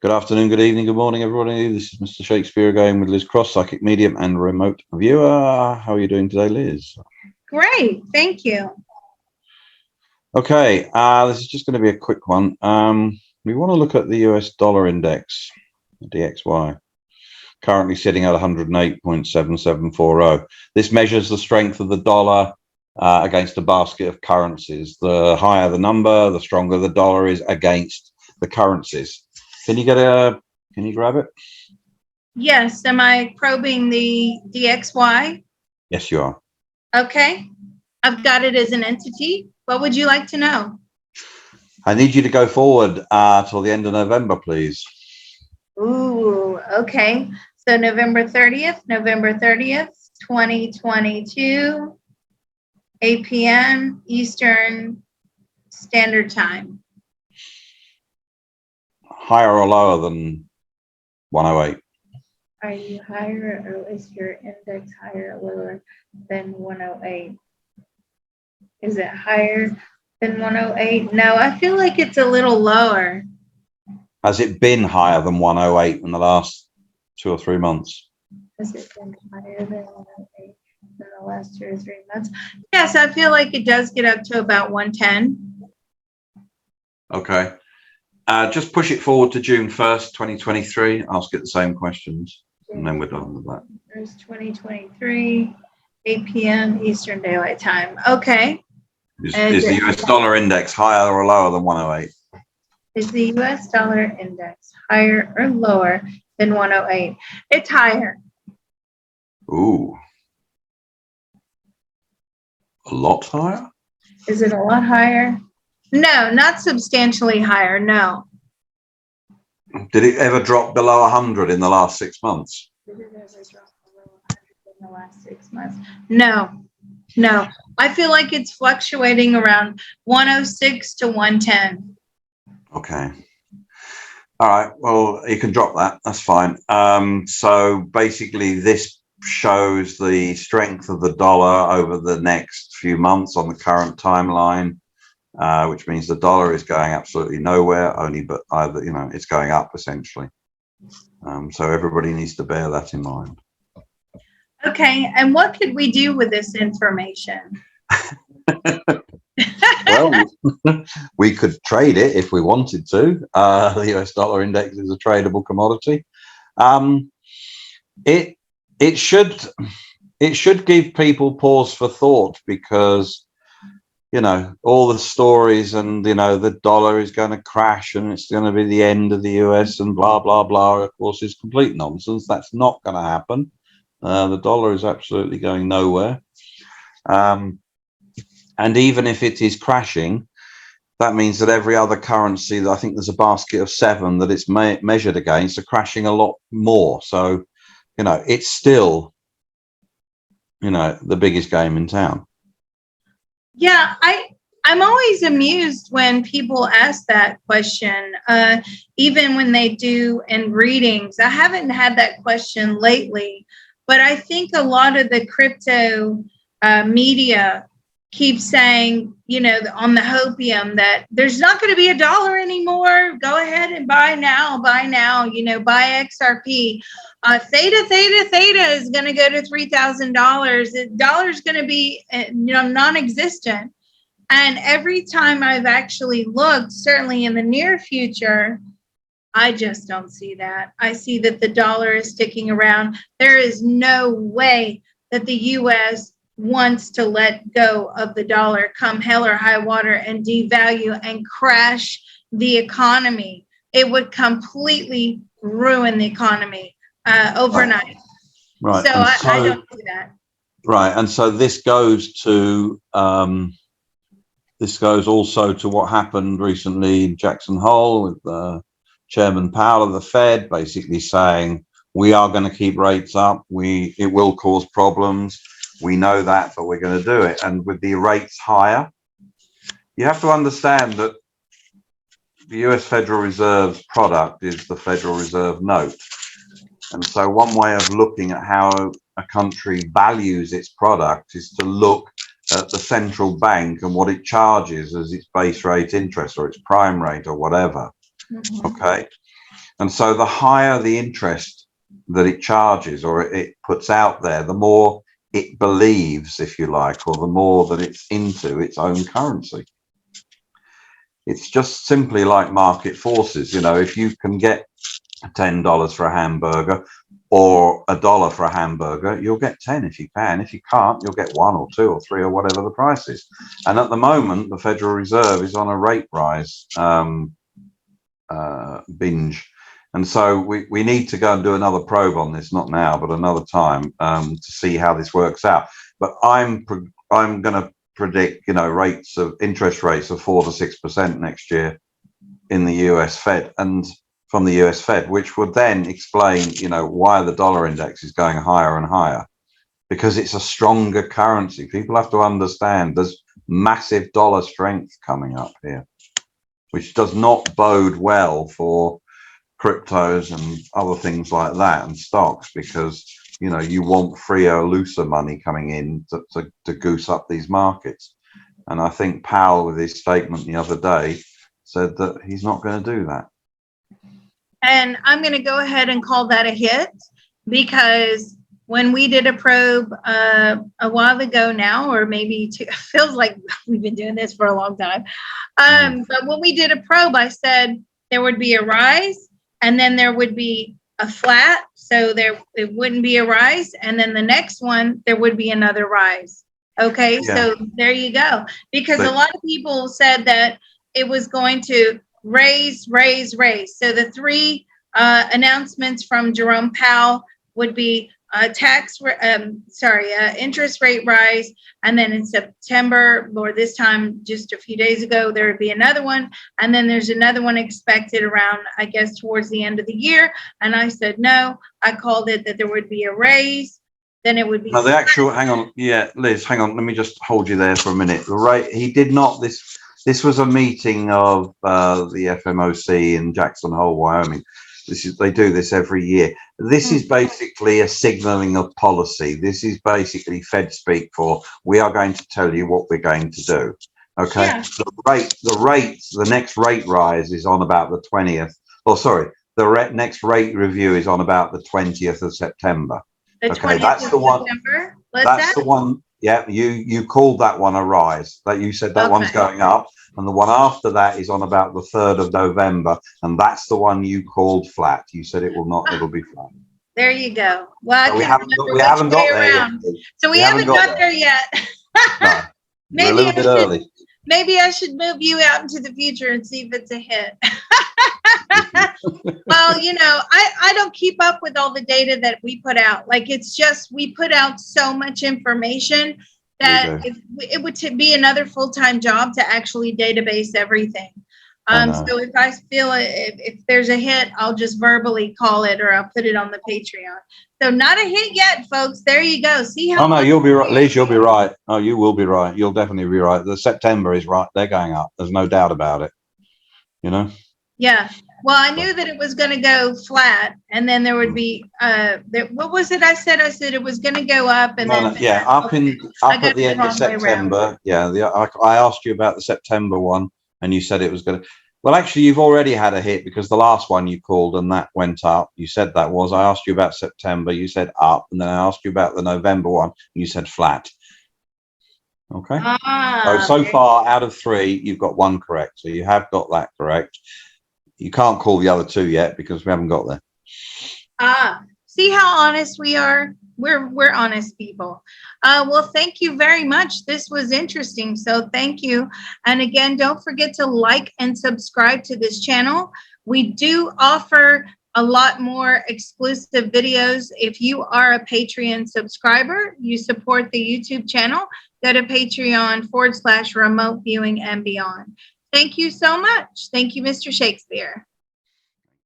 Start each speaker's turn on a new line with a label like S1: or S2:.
S1: Good afternoon, good evening, good morning, everybody. This is Mr. Shakespeare again with Liz Cross, psychic medium and remote viewer. How are you doing today, Liz?
S2: Great, thank you.
S1: Okay, this is just going to be a quick one. We want to look at the US dollar index, the DXY, currently sitting at 108.7740. This measures the strength of the dollar against a basket of currencies. The higher the number, the stronger the dollar is against the currencies. Can you grab it?
S2: Yes, am I probing the DXY?
S1: Yes, you are.
S2: Okay, I've got it as an entity. What would you like to know?
S1: I need you to go forward till the end of November, please.
S2: Ooh, okay. So November 30th, 2022, 8 p.m. Eastern Standard Time.
S1: Higher or lower than 108?
S2: Are you higher or is your index higher or lower than 108? Is it higher than 108? No, I feel like it's a little lower.
S1: Has it been higher than 108 in the last 2 or 3 months?
S2: Has it been higher than 108 in the last 2 or 3 months? Yes, I feel like it does get up to about 110.
S1: Okay. Just push it forward to June 1st, 2023. Ask it the same questions, and then we're done with that.
S2: There's 2023, 8 p.m. Eastern Daylight Time. Okay.
S1: Is the US dollar index higher or lower than 108?
S2: Is the US dollar index higher or lower than 108? It's higher.
S1: Ooh. A lot higher?
S2: Is it a lot higher? No, not substantially higher, no.
S1: Did it ever drop below 100 in the last 6 months?
S2: Did it ever drop below 100 in the last 6 months? No. I feel like it's fluctuating around 106 to 110.
S1: Okay. All right. Well, you can drop that. That's fine. So basically, this shows the strength of the dollar over the next few months on the current timeline, which means the dollar is going absolutely nowhere, but either, it's going up essentially. So everybody needs to bear that in mind.
S2: Okay. And what could we do with this information?
S1: Well, we could trade it if we wanted to. The US dollar index is a tradable commodity. It should give people pause for thought, because all the stories and the dollar is going to crash and it's going to be the end of the US and blah blah blah, of course, is complete nonsense. That's not going to happen. The dollar is absolutely going nowhere. And even if it is crashing, that means that every other currency, that I think there's a basket of 7 that it's measured against, are crashing a lot more. So, it's still, the biggest game in town.
S2: Yeah, I'm always amused when people ask that question, even when they do in readings. I haven't had that question lately, but I think a lot of the crypto media keep saying, on the hopium, that there's not going to be a dollar anymore. Go ahead and buy now, buy XRP. Theta is going to go to $3,000. The dollar's going to be, non-existent. And every time I've actually looked, certainly in the near future, I just don't see that. I see that the dollar is sticking around. There is no way that the U.S. wants to let go of the dollar come hell or high water and devalue and crash the economy. It would completely ruin the economy overnight. Right. So I don't see that.
S1: Right. And so this goes to also to what happened recently in Jackson Hole with Chairman Powell of the Fed basically saying, we are going to keep rates up. It will cause problems. We know that, but we're going to do it. And with the rates higher, you have to understand that the US Federal Reserve's product is the Federal Reserve note. And so one way of looking at how a country values its product is to look at the central bank and what it charges as its base rate interest or its prime rate or whatever. Okay. And so the higher the interest that it charges or it puts out there, the more it believes, if you like, or the more that it's into its own currency. It's just simply like market forces. You know, if you can get $10 for a hamburger or $1 for a hamburger, you'll get 10 if you can. If you can't, you'll get 1 or 2 or 3 or whatever the price is. And at the moment, the Federal Reserve is on a rate rise binge. And so we need to go and do another probe on this, not now, but another time, to see how this works out. But I'm going to predict, you know, interest rates of 4 to 6% next year in the US Fed and from the US Fed, which would then explain, you know, why the dollar index is going higher and higher, because it's a stronger currency. People have to understand there's massive dollar strength coming up here, which does not bode well for cryptos and other things like that and stocks, because, you know, you want freer, looser money coming in to goose up these markets. And I think Powell, with his statement the other day, said that he's not going to do that.
S2: And I'm going to go ahead and call that a hit, because when we did a probe a while ago now, or maybe two, feels like we've been doing this for a long time. But when we did a probe, I said there would be a rise and then there would be a flat. So it wouldn't be a rise. And then the next one, there would be another rise. Okay. Yeah. So there you go. Because a lot of people said that it was going to raise. So the three announcements from Jerome Powell would be interest rate rise, and then in September, or this time just a few days ago, there would be another one, and then there's another one expected around, I guess, towards the end of the year. And I said no. I called it that there would be a raise. Then it would be.
S1: No, the actual. Hang on, yeah, Liz, hang on. Let me just hold you there for a minute. The rate he did not. This was a meeting of the FMOC in Jackson Hole, Wyoming. They do this every year. This is basically a signaling of policy. This is basically Fed speak for, we are going to tell you what we're going to do. Okay. Yeah. The next rate rise is on about the 20th. Oh, sorry. The next rate review is on about the 20th of September. Okay, that's the one. That's the one. Yeah, you called that one a rise. That you said that one's going up. And the one after that is on about the 3rd of November. And that's the one you called flat. You said it will not, it'll be flat.
S2: There you go. Well,
S1: so we haven't got there yet.
S2: So we haven't got there yet.
S1: No, maybe a little bit early.
S2: Maybe I should move you out into the future and see if it's a hit. Well, you know, I don't keep up with all the data that we put out. Like, it's just, we put out so much information that it would be another full-time job to actually database everything. So if I feel if there's a hit, I'll just verbally call it, or I'll put it on the Patreon. So not a hit yet, folks. There you go. See how?
S1: Oh no, you'll be right, Liz. You'll be right. Oh, you will be right. You'll definitely be right. The September is right. They're going up. There's no doubt about it. You know.
S2: Yeah. Well, I knew that it was going to go flat, and then there would be what was it? I said it was going to go up, and up at the end of September.
S1: Yeah, I asked you about the September one, and you said it was going to. Well, actually, you've already had a hit, because the last one you called and that went up. You said that was. I asked you about September. You said up, and then I asked you about the November one. And you said flat. Okay. So far, out of 3, you've got 1 correct. So you have got that correct. You can't call the other 2 yet because we haven't got there.
S2: See how honest we are? We're honest people. Well, thank you very much. This was interesting. So thank you. And again, don't forget to like and subscribe to this channel. We do offer a lot more exclusive videos. If you are a Patreon subscriber, you support the YouTube channel, go to Patreon /remote viewing and beyond. Thank you so much. Thank you, Mr. Shakespeare.